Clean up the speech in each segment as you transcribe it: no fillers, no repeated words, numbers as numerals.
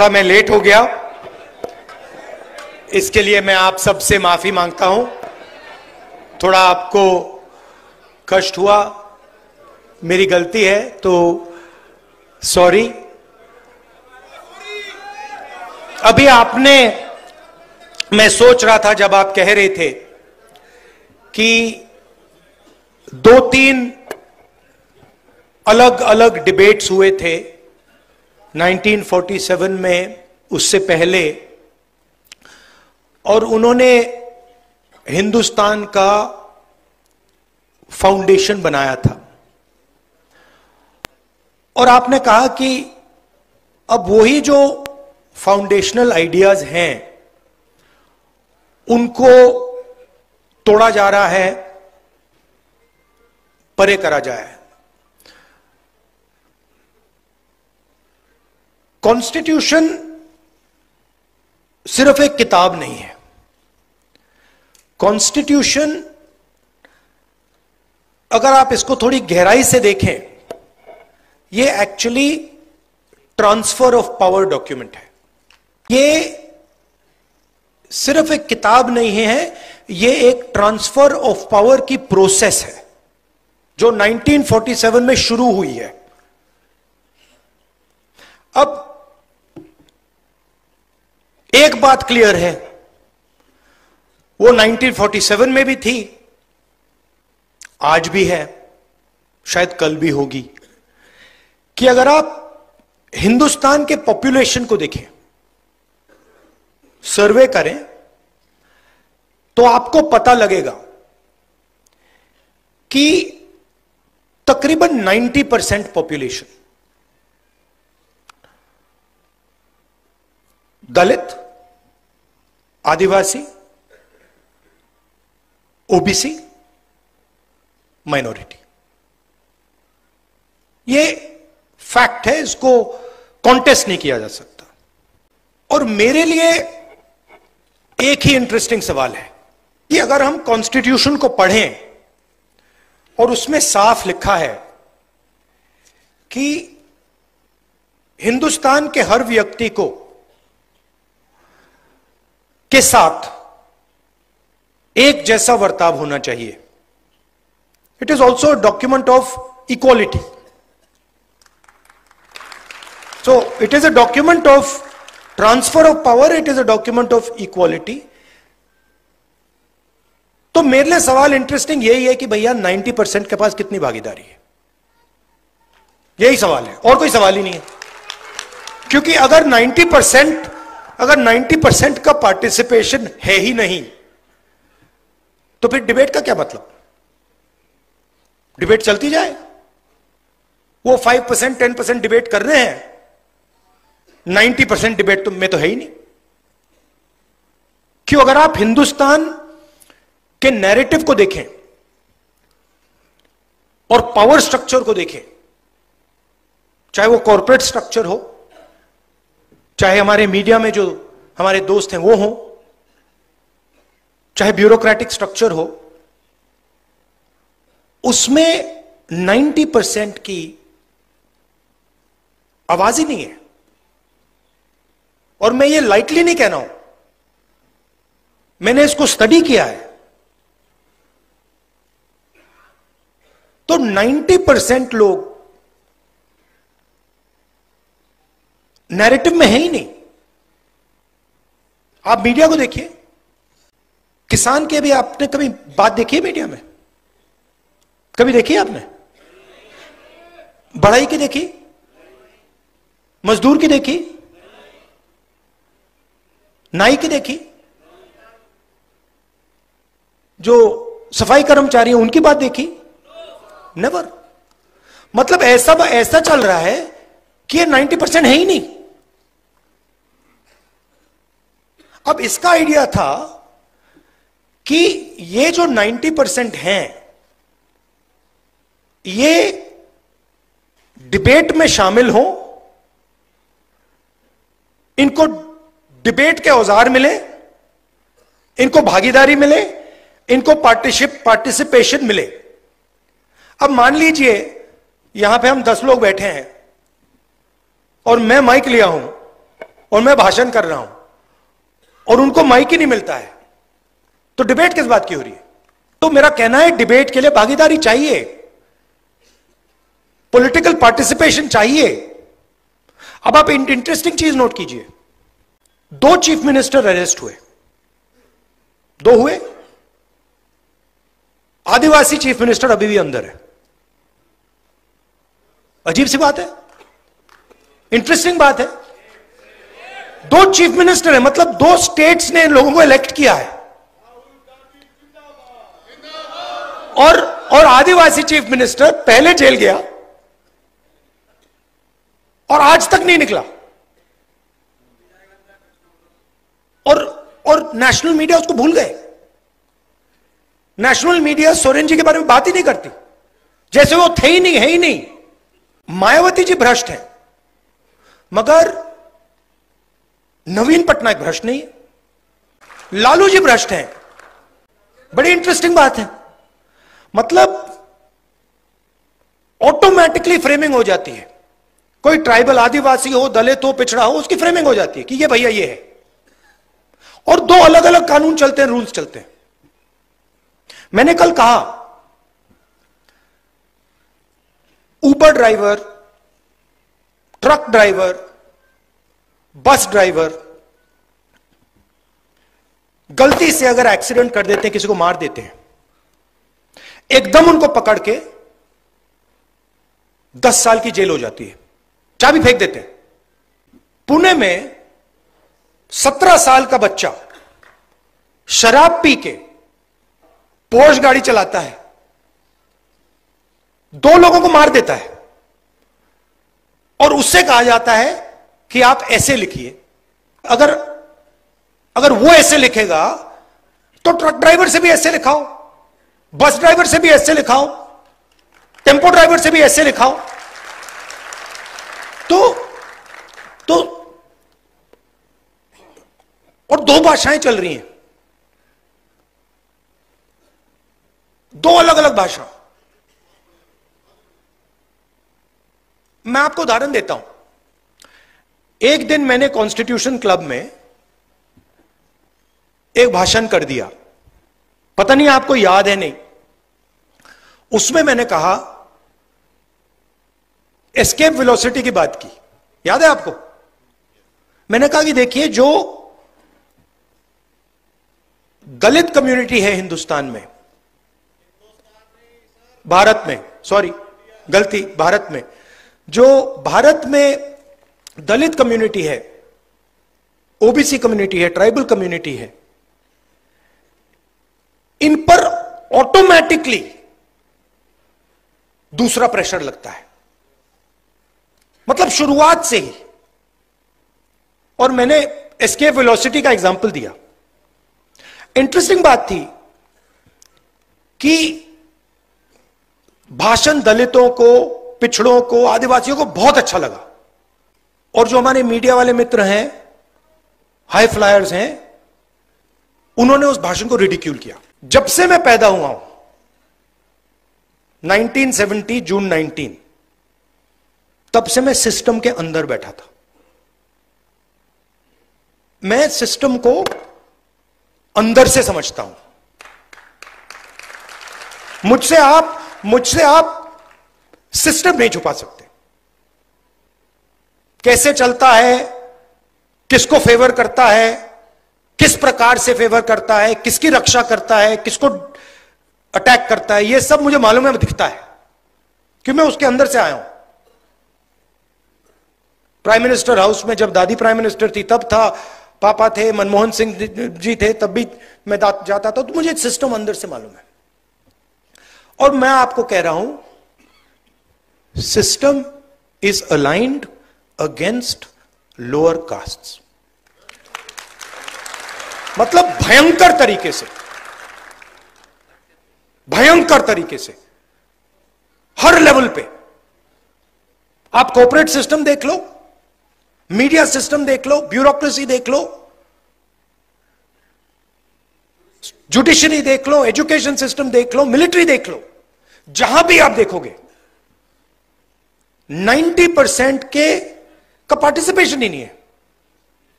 थोड़ा मैं लेट हो गया, इसके लिए मैं आप सबसे माफी मांगता हूं। थोड़ा आपको कष्ट हुआ, मेरी गलती है, तो सॉरी। अभी आपने, मैं सोच रहा था जब आप कह रहे थे कि 2-3 अलग अलग डिबेट्स हुए थे 1947 में, उससे पहले, और उन्होंने हिंदुस्तान का फाउंडेशन बनाया था। और आपने कहा कि अब वही जो फाउंडेशनल आइडियाज हैं उनको तोड़ा जा रहा है, परे करा जाए। कॉन्स्टिट्यूशन सिर्फ एक किताब नहीं है। कॉन्स्टिट्यूशन, अगर आप इसको थोड़ी गहराई से देखें, ये actually transfer of power document है। ये सिर्फ एक किताब नहीं है, ये एक ट्रांसफर ऑफ पावर की प्रोसेस है जो 1947 में शुरू हुई है। अब एक बात क्लियर है, वो 1947 में भी थी, आज भी है, शायद कल भी होगी, कि अगर आप हिंदुस्तान के पॉपुलेशन को देखें, सर्वे करें, तो आपको पता लगेगा कि तकरीबन 90% पॉपुलेशन दलित, आदिवासी, ओबीसी, माइनॉरिटी। ये फैक्ट है, इसको कॉन्टेस्ट नहीं किया जा सकता। और मेरे लिए एक ही इंटरेस्टिंग सवाल है कि अगर हम कॉन्स्टिट्यूशन को पढ़ें और उसमें साफ लिखा है कि हिंदुस्तान के हर व्यक्ति को के साथ एक जैसा बर्ताव होना चाहिए, it is also a document of equality. So it is a document of transfer of power, it is a document of equality. तो मेरे लिए सवाल इंटरेस्टिंग यही है कि भैया 90% के पास कितनी भागीदारी है, यही सवाल है, और कोई सवाल ही नहीं है। क्योंकि अगर 90% का पार्टिसिपेशन है ही नहीं, तो फिर डिबेट का क्या मतलब? डिबेट चलती जाए, वो 5% 10% डिबेट कर रहे हैं, 90% डिबेट में तो है ही नहीं। क्यों? अगर आप हिंदुस्तान के नैरेटिव को देखें और पावर स्ट्रक्चर को देखें, चाहे वो कॉर्पोरेट स्ट्रक्चर हो, चाहे हमारे मीडिया में जो हमारे दोस्त हैं वो हो, चाहे ब्यूरोक्रेटिक स्ट्रक्चर हो, उसमें 90% की आवाज ही नहीं है। और मैं ये लाइटली नहीं कह रहा हूं, मैंने इसको स्टडी किया है। तो 90% लोग नैरेटिव में है ही नहीं। आप मीडिया को देखिए, किसान के भी आपने कभी बात देखी है मीडिया में? कभी देखी है आपने? बढ़ाई की देखी? मजदूर की देखी? नाई की देखी? जो सफाई कर्मचारी हैं उनकी बात देखी? नेवर। मतलब ऐसा चल रहा है कि ये 90% है ही नहीं। अब इसका आइडिया था कि ये जो 90% हैं, ये डिबेट में शामिल हो, इनको डिबेट के औजार मिले, इनको भागीदारी मिले, इनको पार्टिसिपेशन मिले। अब मान लीजिए यहां पे हम 10 लोग बैठे हैं और मैं माइक लिया हूं और मैं भाषण कर रहा हूं और उनको माइक ही नहीं मिलता है, तो डिबेट किस बात की हो रही है? तो मेरा कहना है डिबेट के लिए भागीदारी चाहिए, पॉलिटिकल पार्टिसिपेशन चाहिए। अब आप इंटरेस्टिंग चीज नोट कीजिए, 2 चीफ मिनिस्टर अरेस्ट हुए, 2 हुए। आदिवासी चीफ मिनिस्टर अभी भी अंदर है। अजीब सी बात है, इंटरेस्टिंग बात है। 2 चीफ मिनिस्टर है, मतलब 2 स्टेट्स ने लोगों को इलेक्ट किया है, और आदिवासी चीफ मिनिस्टर पहले जेल गया और आज तक नहीं निकला। और नेशनल मीडिया उसको भूल गए। नेशनल मीडिया सोरेन जी के बारे में बात ही नहीं करती, जैसे वो थे ही नहीं, है ही नहीं। मायावती जी भ्रष्ट हैं, मगर नवीन पटनायक भ्रष्ट नहीं है। लालू जी भ्रष्ट हैं। बड़ी इंटरेस्टिंग बात है, मतलब ऑटोमेटिकली फ्रेमिंग हो जाती है। कोई ट्राइबल, आदिवासी हो, दलित हो, पिछड़ा हो, उसकी फ्रेमिंग हो जाती है कि ये भैया ये है, और 2 अलग अलग कानून चलते हैं, रूल्स चलते हैं। मैंने कल कहा Uber driver, truck driver, bus driver गलती से अगर एक्सीडेंट कर देते हैं, किसी को मार देते हैं, एकदम उनको पकड़ के 10 साल की जेल हो जाती है, चाबी फेंक देते हैं। पुणे में 17 साल का बच्चा शराब पी के पोर्श गाड़ी चलाता है, 2 लोगों को मार देता है, और उससे कहा जाता है कि आप ऐसे लिखिए। अगर वो ऐसे लिखेगा तो ट्रक ड्राइवर से भी ऐसे लिखाओ, बस ड्राइवर से भी ऐसे लिखाओ, टेम्पो ड्राइवर से भी ऐसे लिखाओ। तो और 2 भाषाएं चल रही हैं, 2 अलग अलग भाषा। मैं आपको उदाहरण देता हूं। एक दिन मैंने कॉन्स्टिट्यूशन क्लब में एक भाषण कर दिया, पता नहीं आपको याद है नहीं। उसमें मैंने कहा, एस्केप वेलोसिटी की बात की, याद है आपको? मैंने कहा कि देखिए, जो दलित कम्युनिटी है हिंदुस्तान में, भारत में, सॉरी गलती, भारत में, जो भारत में दलित कम्युनिटी है, ओबीसी कम्युनिटी है, ट्राइबल कम्युनिटी है, इन पर ऑटोमेटिकली दूसरा प्रेशर लगता है, मतलब शुरुआत से ही। और मैंने एस्केप वेलोसिटी का एग्जांपल दिया। इंटरेस्टिंग बात थी कि भाषण दलितों को, पिछड़ों को, आदिवासियों को बहुत अच्छा लगा, और जो हमारे मीडिया वाले मित्र हैं, हाई फ्लायर्स हैं, उन्होंने उस भाषण को रिडिक्यूल किया। जब से मैं पैदा हुआ हूं, 1970 जून 19, तब से मैं सिस्टम के अंदर बैठा था। मैं सिस्टम को अंदर से समझता हूं। मुझसे आप सिस्टम नहीं छुपा सकते। कैसे चलता है, किसको फेवर करता है, किस प्रकार से फेवर करता है, किसकी रक्षा करता है, किसको अटैक करता है, यह सब मुझे मालूम है, दिखता है, कि मैं उसके अंदर से आया हूं। प्राइम मिनिस्टर हाउस में जब दादी प्राइम मिनिस्टर थी तब था, पापा थे, मनमोहन सिंह जी थे, तब भी मैं जाता था, तो मुझे सिस्टम अंदर से मालूम है। और मैं आपको कह रहा हूं, system is aligned against lower castes, मतलब भयंकर तरीके से, हर लेवल पे। आप कॉर्पोरेट सिस्टम देख लो, मीडिया सिस्टम देख लो, ब्यूरोक्रेसी देख लो, जुडिशरी देख लो, एजुकेशन सिस्टम देख लो, मिलिट्री देख लो, जहां भी आप देखोगे 90% का पार्टिसिपेशन ही नहीं है।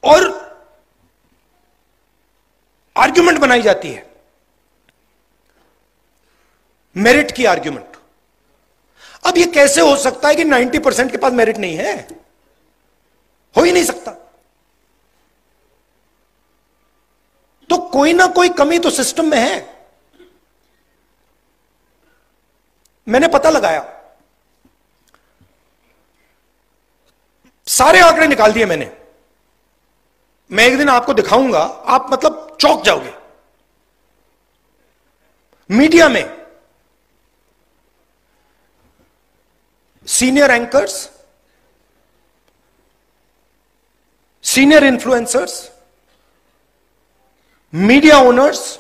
और आर्ग्यूमेंट बनाई जाती है, मेरिट की आर्ग्यूमेंट। अब ये कैसे हो सकता है कि 90% के पास मेरिट नहीं है? हो ही नहीं सकता। तो कोई ना कोई कमी तो सिस्टम में है। मैंने पता लगाया, सारे आंकड़े निकाल दिए मैंने। मैं एक दिन आपको दिखाऊंगा, आप मतलब चौंक जाओगे। मीडिया में senior anchors, senior influencers, media owners,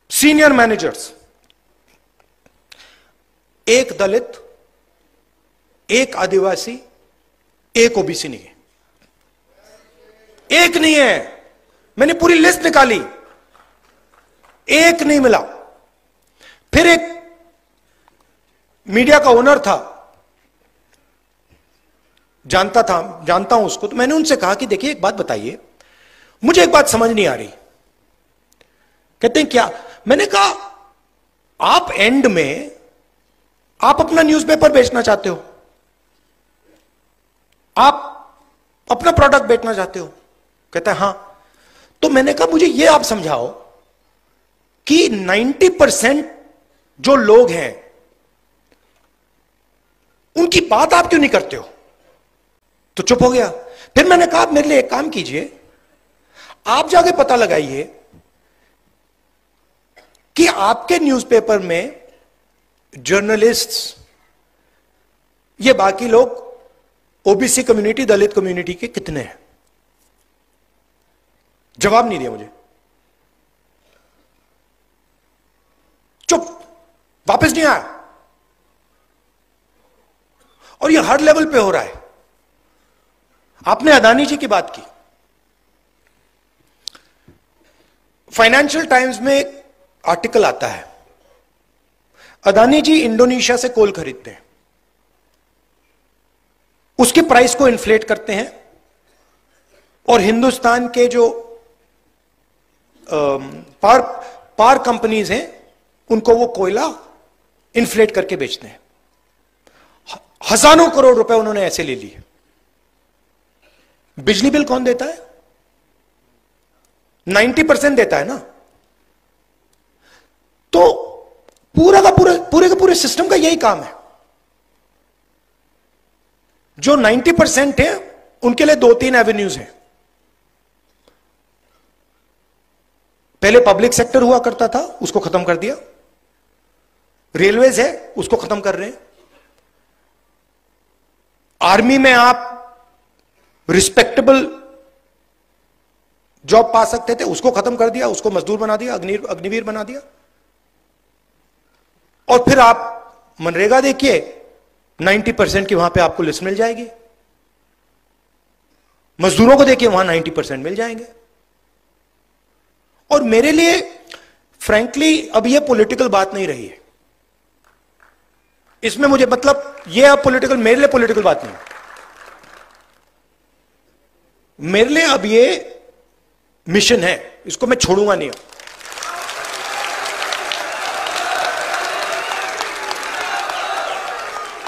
senior managers, एक दलित, एक आदिवासी, एक ओबीसी नहीं है। एक नहीं है। मैंने पूरी लिस्ट निकाली, एक नहीं मिला। फिर एक मीडिया का ओनर था, जानता हूं उसको, तो मैंने उनसे कहा कि देखिए एक बात बताइए, मुझे एक बात समझ नहीं आ रही। कहते हैं क्या? मैंने कहा आप एंड में आप अपना न्यूज़पेपर बेचना चाहते हो, आप अपना प्रोडक्ट बेचना चाहते हो? कहता है हां। तो मैंने कहा मुझे यह आप समझाओ कि 90% जो लोग हैं उनकी बात आप क्यों नहीं करते हो? तो चुप हो गया। फिर मैंने कहा मेरे लिए एक काम कीजिए, आप जाके पता लगाइए कि आपके न्यूज़पेपर में जर्नलिस्ट्स, ये बाकी लोग ओबीसी कम्युनिटी, दलित कम्युनिटी के कितने हैं? जवाब नहीं दिया मुझे, चुप, वापस नहीं आया। और ये हर लेवल पे हो रहा है। आपने अदानी जी की बात की। फाइनेंशियल टाइम्स में एक आर्टिकल आता है, अदानी जी इंडोनेशिया से कोल खरीदते हैं, उसकी प्राइस को इन्फ्लेट करते हैं और हिंदुस्तान के जो पावर कंपनीज हैं उनको वो कोयला इन्फ्लेट करके बेचते हैं। हजारों करोड़ रुपए उन्होंने ऐसे ले लिए। बिजली बिल कौन देता है? 90% देता है ना। तो पूरे का पूरे सिस्टम का यही काम है। जो 90% है उनके लिए 2-3 एवेन्यूज हैं। पहले पब्लिक सेक्टर हुआ करता था, उसको खत्म कर दिया। रेलवेज है, उसको खत्म कर रहे हैं। आर्मी में आप रिस्पेक्टेबल जॉब पा सकते थे, उसको खत्म कर दिया, उसको मजदूर बना दिया, अग्निवीर बना दिया। और फिर आप मनरेगा देखिए, 90% की वहां पे आपको लिस्ट मिल जाएगी। मजदूरों को देखिए, वहां 90% मिल जाएंगे। और मेरे लिए फ्रैंकली अब यह पॉलिटिकल बात नहीं रही है। इसमें मुझे मतलब यह अब पॉलिटिकल, मेरे लिए पॉलिटिकल बात नहीं। मेरे लिए अब यह मिशन है, इसको मैं छोड़ूंगा नहीं।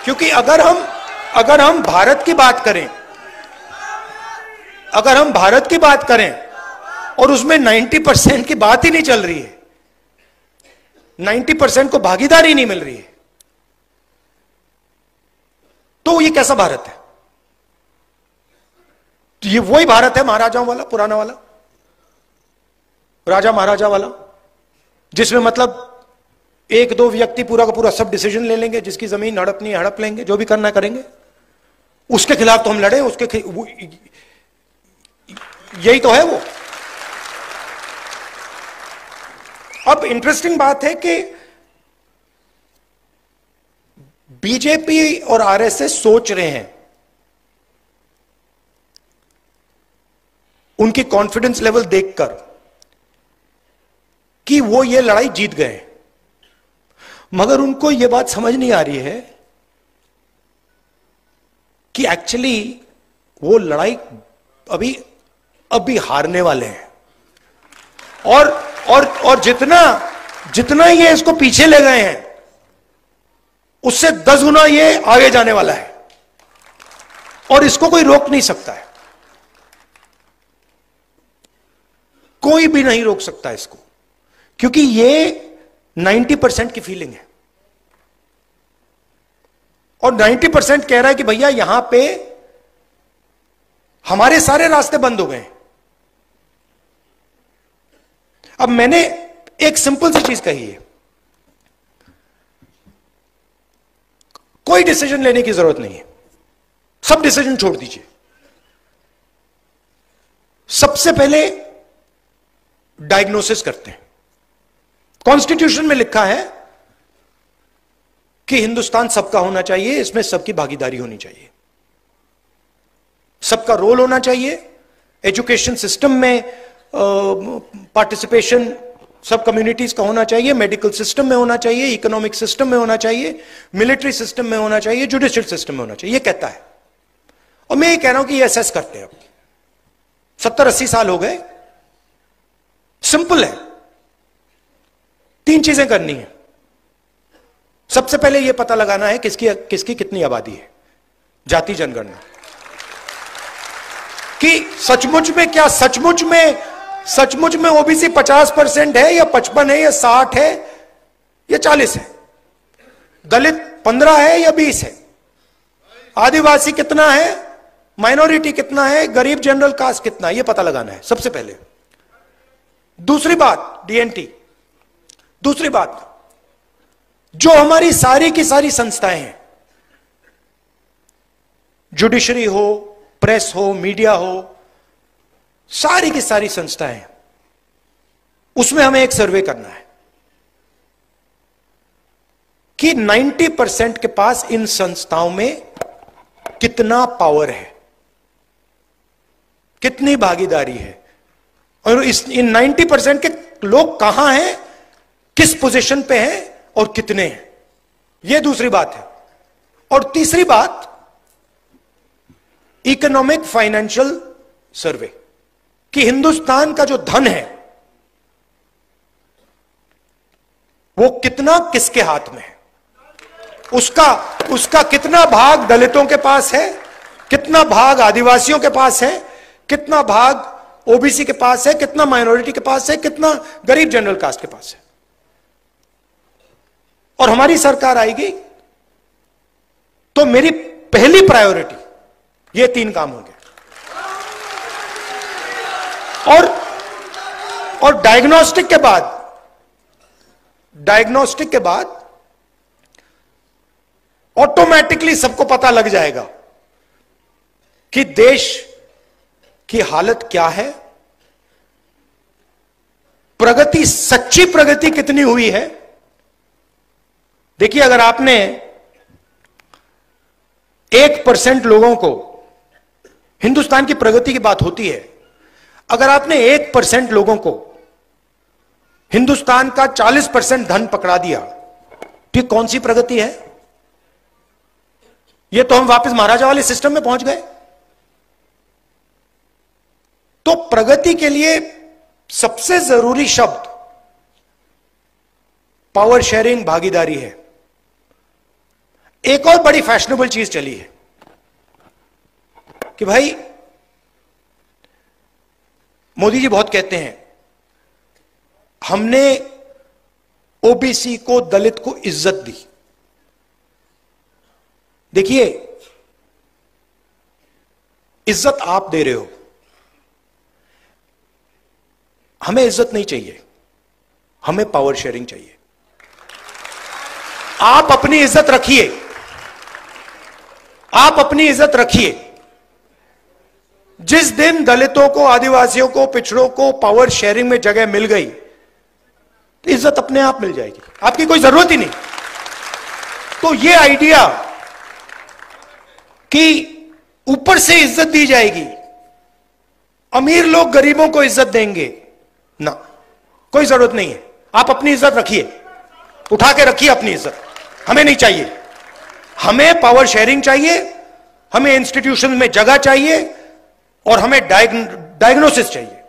क्योंकि अगर हम भारत की बात करें, अगर हम भारत की बात करें और उसमें 90% की बात ही नहीं चल रही है, 90% को भागीदारी नहीं मिल रही है, तो ये कैसा भारत है? तो ये वही भारत है महाराजाओं वाला, पुराना वाला, राजा महाराजा वाला, जिसमें मतलब 1-2 व्यक्ति पूरा का पूरा सब डिसीजन ले लेंगे, जिसकी जमीन हड़पनी है हड़प लेंगे, जो भी करना करेंगे। उसके खिलाफ तो हम लड़े, यही तो है वो। अब इंटरेस्टिंग बात है कि बीजेपी और आरएसएस सोच रहे हैं, उनकी कॉन्फिडेंस लेवल देखकर, कि वो ये लड़ाई जीत गए। मगर उनको यह बात समझ नहीं आ रही है कि एक्चुअली वो लड़ाई अभी अभी हारने वाले हैं। और जितना जितना ये इसको पीछे ले गए हैं उससे 10 गुना ये आगे जाने वाला है, और इसको कोई रोक नहीं सकता है, कोई भी नहीं रोक सकता इसको, क्योंकि ये 90% की फीलिंग है। और 90% कह रहा है कि भैया यहां पे हमारे सारे रास्ते बंद हो गए। अब मैंने एक सिंपल सी चीज कही है, कोई डिसीजन लेने की जरूरत नहीं है, सब डिसीजन छोड़ दीजिए। सबसे पहले डायग्नोसिस करते हैं। कॉन्स्टिट्यूशन में लिखा है कि हिंदुस्तान सबका होना चाहिए, इसमें सबकी भागीदारी होनी चाहिए, सबका रोल होना चाहिए। एजुकेशन सिस्टम में पार्टिसिपेशन सब कम्युनिटीज का होना चाहिए, मेडिकल सिस्टम में होना चाहिए, इकोनॉमिक सिस्टम में होना चाहिए, मिलिट्री सिस्टम में होना चाहिए, जुडिशियल सिस्टम में होना चाहिए, ये कहता है। और मैं ये कह रहा हूं कि ये असेस करते हैं। अब 70-80 साल हो गए। सिंपल है, 3 चीजें करनी है। सबसे पहले यह पता लगाना है किसकी कितनी आबादी है, जाति जनगणना, कि सचमुच में ओबीसी 50% है या 55 है या 60 है या 40 है, दलित 15 है या 20 है, आदिवासी कितना है, माइनॉरिटी कितना है, गरीब जनरल कास्ट कितना है, यह पता लगाना है सबसे पहले। दूसरी बात डीएनटी। दूसरी बात, जो हमारी सारी की सारी संस्थाएं हैं, जुडिशरी हो, प्रेस हो, मीडिया हो, सारी की सारी संस्थाएं हैं, उसमें हमें एक सर्वे करना है कि 90% के पास इन संस्थाओं में कितना पावर है, कितनी भागीदारी है, और इन 90% के लोग कहां हैं, किस पोजीशन पे हैं और कितने हैं, यह दूसरी बात है। और तीसरी बात, इकोनॉमिक फाइनेंशियल सर्वे, कि हिंदुस्तान का जो धन है वो कितना किसके हाथ में है, उसका कितना भाग दलितों के पास है, कितना भाग आदिवासियों के पास है, कितना भाग ओबीसी के पास है, कितना माइनॉरिटी के पास है, कितना गरीब जनरल कास्ट के पास है। और हमारी सरकार आएगी तो मेरी पहली प्रायोरिटी ये 3 काम होंगे। और डायग्नोस्टिक के बाद ऑटोमेटिकली सबको पता लग जाएगा कि देश की हालत क्या है, प्रगति, सच्ची प्रगति कितनी हुई है। देखिए, अगर आपने 1% लोगों को, हिंदुस्तान की प्रगति की बात होती है, अगर आपने 1% लोगों को हिंदुस्तान का 40% धन पकड़ा दिया, तो कौन सी प्रगति है? यह तो हम वापस महाराजा वाले सिस्टम में पहुंच गए। तो प्रगति के लिए सबसे जरूरी शब्द पावर शेयरिंग, भागीदारी है। एक और बड़ी फैशनेबल चीज चली है कि भाई मोदी जी बहुत कहते हैं हमने ओबीसी को, दलित को इज्जत दी। देखिए, इज्जत आप दे रहे हो, हमें इज्जत नहीं चाहिए, हमें पावर शेयरिंग चाहिए। आप अपनी इज्जत रखिए, आप अपनी इज्जत रखिए। जिस दिन दलितों को, आदिवासियों को, पिछड़ों को पावर शेयरिंग में जगह मिल गई, तो इज्जत अपने आप मिल जाएगी, आपकी कोई जरूरत ही नहीं। तो यह आइडिया कि ऊपर से इज्जत दी जाएगी, अमीर लोग गरीबों को इज्जत देंगे, ना, कोई जरूरत नहीं है। आप अपनी इज्जत रखिए, उठा के रखिए अपनी इज्जत, हमें नहीं चाहिए। हमें पावर शेयरिंग चाहिए, हमें इंस्टीट्यूशन में जगह चाहिए और हमें डायग्नोसिस चाहिए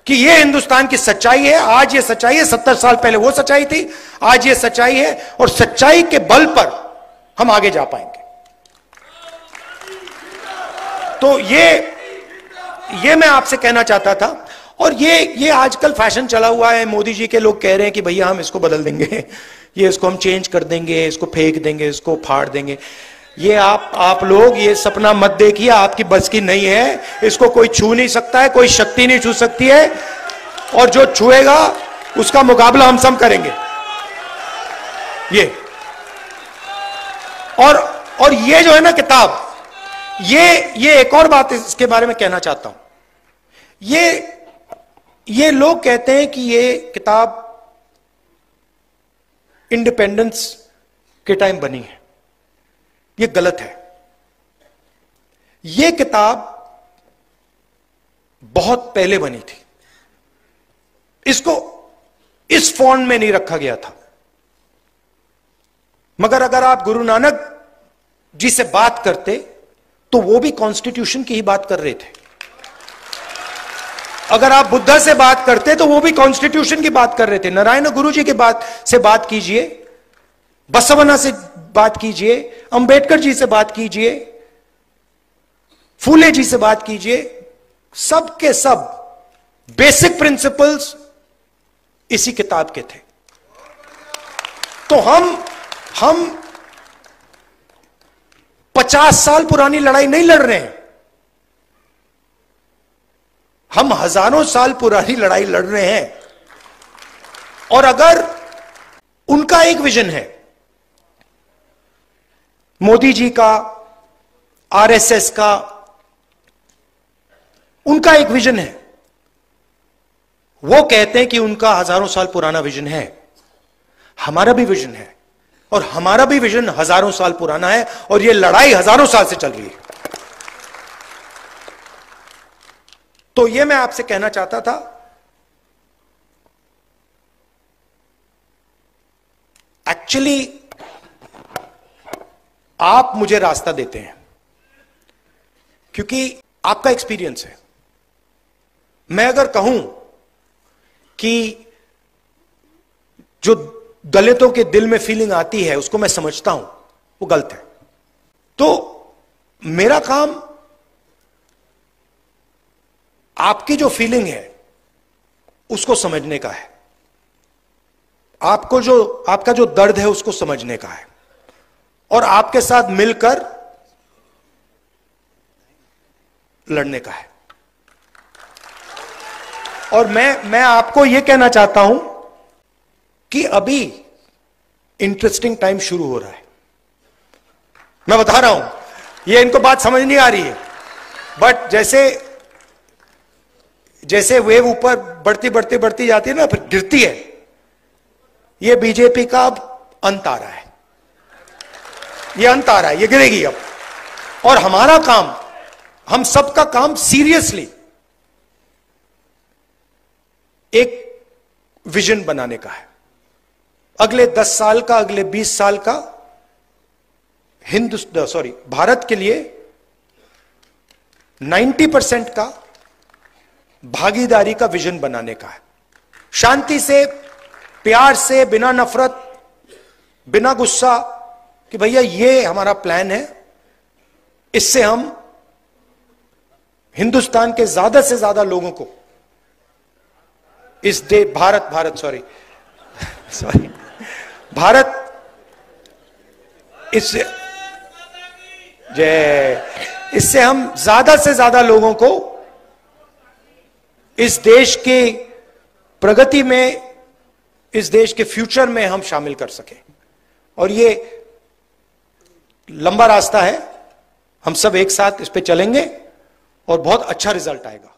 कि ये हिंदुस्तान की सच्चाई है। आज ये सच्चाई है, 70 साल पहले वो सच्चाई थी, आज ये सच्चाई है, और सच्चाई के बल पर हम आगे जा पाएंगे। तो ये मैं आपसे कहना चाहता था। और ये आजकल फैशन चला हुआ है, मोदी जी के लोग कह रहे हैं कि भैया हम इसको बदल देंगे, ये इसको हम चेंज कर देंगे, इसको फेंक देंगे, इसको फाड़ देंगे। ये आप लोग ये सपना मत देखिए, आपकी बस की नहीं है। इसको कोई छू नहीं सकता है, कोई शक्ति नहीं छू सकती है, और जो छुएगा उसका मुकाबला हम सब करेंगे। ये और ये जो है ना किताब, ये एक और बात इसके बारे में कहना चाहता हूं। ये लोग कहते हैं कि ये किताब इंडिपेंडेंस के टाइम बनी है। ये गलत है। ये किताब बहुत पहले बनी थी, इसको इस फॉन्ट में नहीं रखा गया था। मगर अगर आप गुरु नानक जी से बात करते तो वो भी कॉन्स्टिट्यूशन की ही बात कर रहे थे। अगर आप बुद्धा से बात करते तो वो भी कॉन्स्टिट्यूशन की बात कर रहे थे। नारायण गुरु जी के बात कीजिए, बसवन्ना से बात कीजिए, अंबेडकर जी से बात कीजिए, फूले जी से बात कीजिए, सब के सब बेसिक प्रिंसिपल्स इसी किताब के थे। तो हम 50 साल पुरानी लड़ाई नहीं लड़ रहे हैं, हम हजारों साल पुरानी लड़ाई लड़ रहे हैं। और अगर उनका एक विजन है, मोदी जी का, आरएसएस का, उनका एक विजन है, वो कहते हैं कि उनका हजारों साल पुराना विजन है, हमारा भी विजन है, और हमारा भी विजन हजारों साल पुराना है, और यह लड़ाई हजारों साल से चल रही है। तो यह मैं आपसे कहना चाहता था। एक्चुअली आप मुझे रास्ता देते हैं क्योंकि आपका एक्सपीरियंस है। मैं अगर कहूं कि जो दलितों के दिल में फीलिंग आती है उसको मैं समझता हूं, वो गलत है। तो मेरा काम आपकी जो फीलिंग है उसको समझने का है, आपका जो दर्द है उसको समझने का है, और आपके साथ मिलकर लड़ने का है। और मैं आपको यह कहना चाहता हूं कि अभी इंटरेस्टिंग टाइम शुरू हो रहा है। मैं बता रहा हूं, ये इनको बात समझ नहीं आ रही है, बट जैसे वेव ऊपर बढ़ती जाती है ना, फिर गिरती है। ये बीजेपी का अब अंत आ रहा है, ये अंत आ रहा है, ये गिरेगी अब। और हमारा काम, हम सबका काम सीरियसली एक विजन बनाने का है। अगले 10 साल का, अगले 20 साल का भारत के लिए 90% का भागीदारी का विजन बनाने का है। शांति से, प्यार से, बिना नफरत, बिना गुस्सा, कि भैया ये हमारा प्लान है, इससे हम हिंदुस्तान के ज्यादा से ज्यादा लोगों को इस इससे हम ज्यादा से ज्यादा लोगों को इस देश के प्रगति में, इस देश के फ्यूचर में हम शामिल कर सकें। और ये लंबा रास्ता है, हम सब एक साथ इस पे चलेंगे और बहुत अच्छा रिजल्ट आएगा।